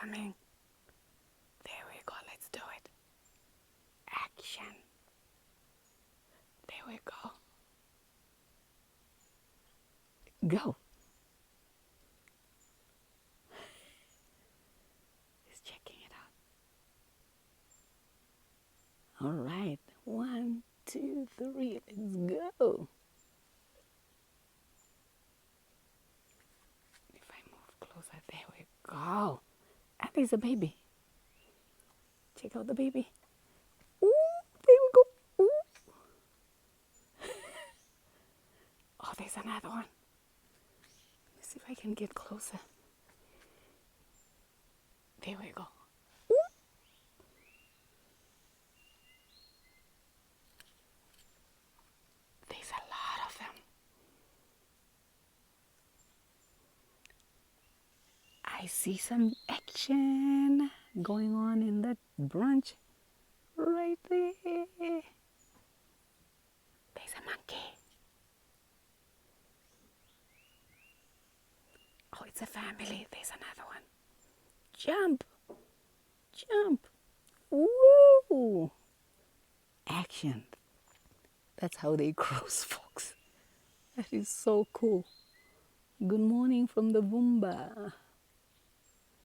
coming. There we go. Let's do it. Action. There we go. Go. He's checking it out. All right. 1, 2, 3. Let's go. If I move closer, there we go. And there's a baby. Check out the baby. Ooh, there we go. Ooh. Oh, there's another one. Let's see if I can get closer. There we go. Ooh. There's a lot of them. I see some action going on in that branch right there. There's a monkey. Oh, it's a family. There's another one. Jump. Jump. Woo. Action. That's how they cross, folks. That is so cool. Good morning from the Boomba.